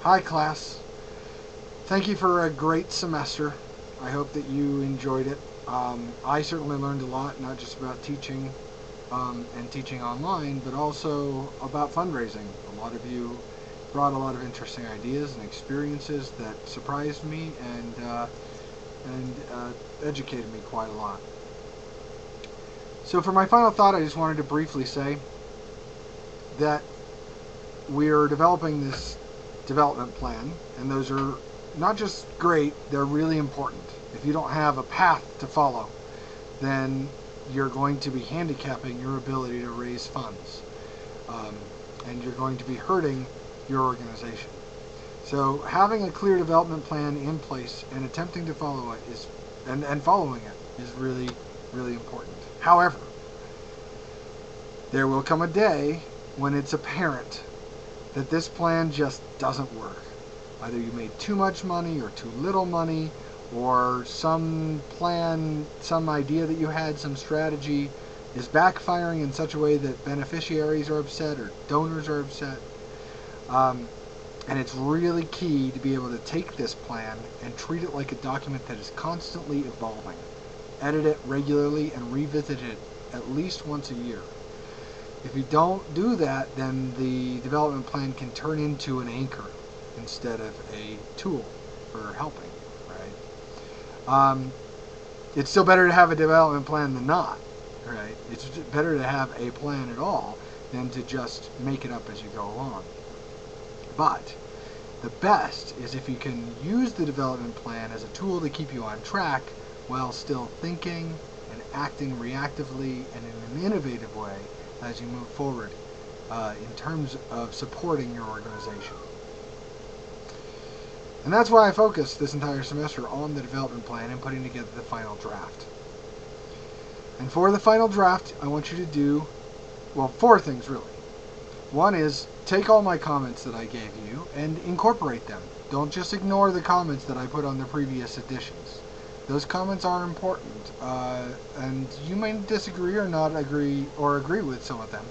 Hi class. Thank you for a great semester. I hope that you enjoyed it. I certainly learned a lot, not just about teaching and teaching online, but also about fundraising. A lot of you brought a lot of interesting ideas and experiences that surprised me and educated me quite a lot. So for my final thought, I just wanted to briefly say that we're developing this development plan, and those are not just great, they're really important. If you don't have a path to follow, then you're going to be handicapping your ability to raise funds, and you're going to be hurting your organization. So having a clear development plan in place and attempting to follow it and following it is really, really important. However, there will come a day when it's apparent that this plan just doesn't work. Either you made too much money or too little money, or some plan, some idea that you had, some strategy is backfiring in such a way that beneficiaries are upset or donors are upset. And it's really key to be able to take this plan and treat it like a document that is constantly evolving. Edit it regularly and revisit it at least once a year. If you don't do that, then the development plan can turn into an anchor instead of a tool for helping, right? It's still better to have a development plan than not, right? It's better to have a plan at all than to just make it up as you go along. But the best is if you can use the development plan as a tool to keep you on track while still thinking and acting reactively and in an innovative way as you move forward in terms of supporting your organization. And that's why I focused this entire semester on the development plan and putting together the final draft. And for the final draft, I want you to do, well, 4 things really. One is take all my comments that I gave you and incorporate them. Don't just ignore the comments that I put on the previous editions. Those comments are important, and you may disagree or not agree or agree with some of them,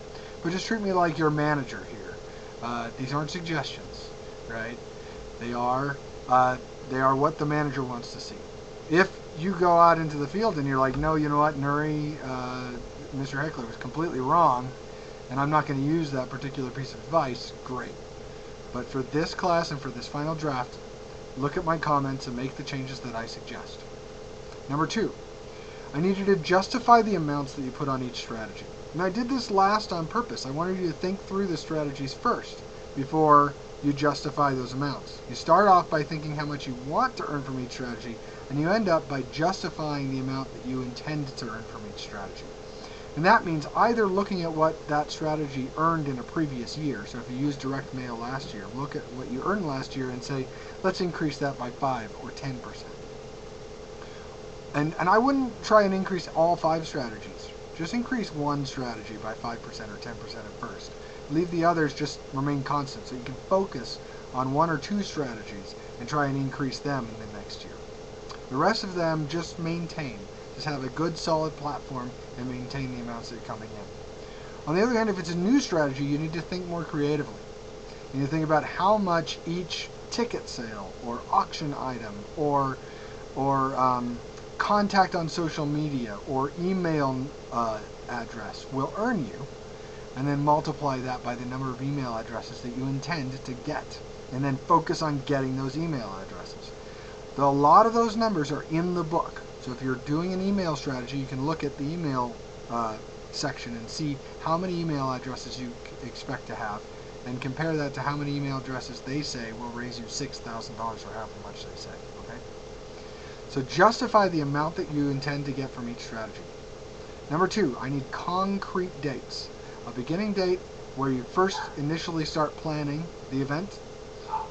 but just treat me like your manager here. These aren't suggestions, right? They are what the manager wants to see. If you go out into the field and you're like, no, you know what, Nuri, Mr. Heckler was completely wrong, and I'm not going to use that particular piece of advice, great. But for this class and for this final draft, look at my comments and make the changes that I suggest. Number 2, I need you to justify the amounts that you put on each strategy. And I did this last on purpose. I wanted you to think through the strategies first before you justify those amounts. You start off by thinking how much you want to earn from each strategy, and you end up by justifying the amount that you intend to earn from each strategy. And that means either looking at what that strategy earned in a previous year. So if you used direct mail last year, look at what you earned last year and say, let's increase that by 5 or 10%. And I wouldn't try and increase all 5 strategies. Just increase one strategy by 5% or 10% at first. Leave the others just remain constant so you can focus on 1 or 2 strategies and try and increase them in the next year. The rest of them just maintain. Just have a good solid platform and maintain the amounts that are coming in. On the other hand, if it's a new strategy, you need to think more creatively. You need to think about how much each ticket sale or auction item or contact on social media or email address will earn you, and then multiply that by the number of email addresses that you intend to get, and then focus on getting those email addresses. A lot of those numbers are in the book. So if you're doing an email strategy, you can look at the email section and see how many email addresses you expect to have, and compare that to how many email addresses they say will raise you $6,000 or however much they say. Okay? So justify the amount that you intend to get from each strategy. Number 2, I need concrete dates. A beginning date where you first initially start planning the event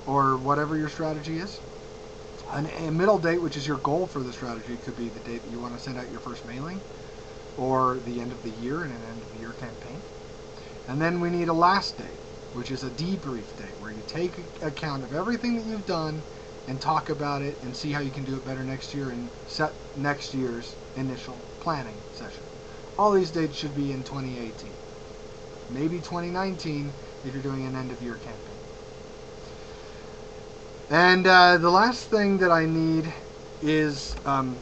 or whatever your strategy is. A middle date, which is your goal for the strategy. It could be the date that you want to send out your first mailing, or the end of the year in an end of the year campaign. And then we need a last date, which is a debrief date, where you take account of everything that you've done and talk about it and see how you can do it better next year and set next year's initial planning session. All these dates should be in 2018. Maybe 2019 if you're doing an end of year campaign. And the last thing that I need is, and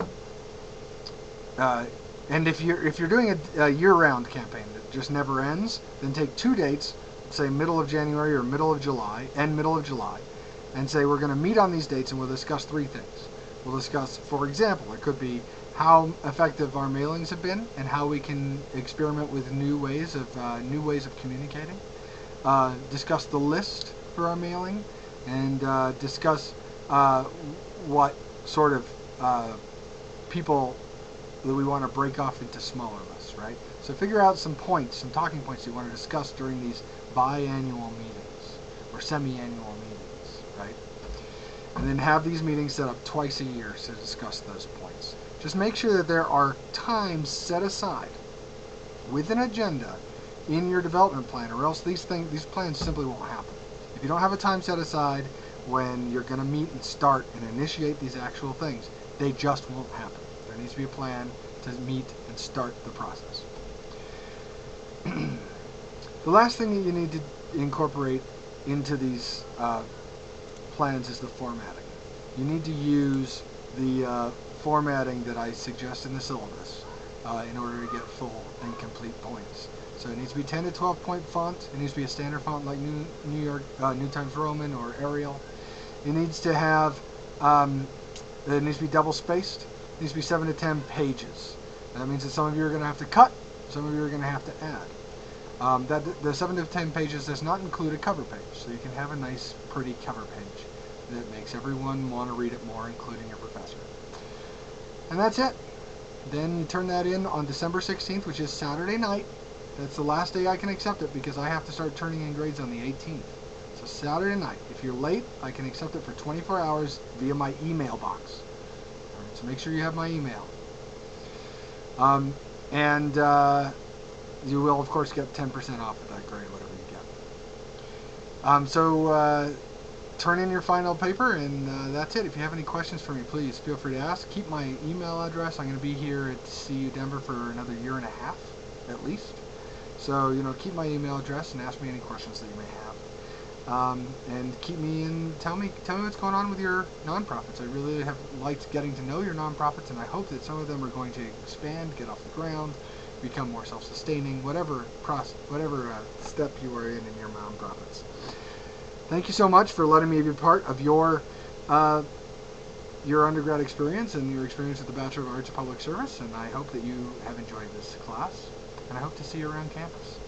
if you're doing a year-round campaign that just never ends, then take 2 dates, say middle of January or middle of July, and say we're going to meet on these dates and we'll discuss 3 things. We'll discuss, for example, it could be how effective our mailings have been and how we can experiment with new ways of communicating. Discuss the list for our mailing, and discuss what sort of people that we want to break off into smaller lists, right? So figure out some talking points you want to discuss during these biannual meetings or semi-annual meetings, right? And then have these meetings set up twice a year to discuss those points. Just make sure that there are times set aside with an agenda in your development plan, or else these plans simply won't happen. If you don't have a time set aside when you're going to meet and start and initiate these actual things, they just won't happen. There needs to be a plan to meet and start the process. The last thing that you need to incorporate into these plans is the formatting. You need to use the formatting that I suggest in the syllabus in order to get full and complete points. So it needs to be 10 to 12 point font. It needs to be a standard font like New Times Roman or Arial. It needs to have it needs to be double spaced. It needs to be 7 to 10 pages. And that means that some of you are going to have to cut, some of you are going to have to add. The 7 to 10 pages does not include a cover page, so you can have a nice, pretty cover page that makes everyone want to read it more, including your professor. And that's it. Then you turn that in on December 16th, which is Saturday night. That's the last day I can accept it because I have to start turning in grades on the 18th. So Saturday night. If you're late, I can accept it for 24 hours via my email box. All right, so make sure you have my email. And you will, of course, get 10% off of that grade, whatever you get. So turn in your final paper, and that's it. If you have any questions for me, please feel free to ask. Keep my email address. I'm going to be here at CU Denver for another 1.5 years, at least. So, keep my email address and ask me any questions that you may have. And keep me in, tell me what's going on with your nonprofits. I really have liked getting to know your nonprofits, and I hope that some of them are going to expand, get off the ground, become more self-sustaining, whatever step you are in your nonprofits. Thank you so much for letting me be part of your undergrad experience and your experience at the Bachelor of Arts in Public Service, and I hope that you have enjoyed this class, and I hope to see you around campus.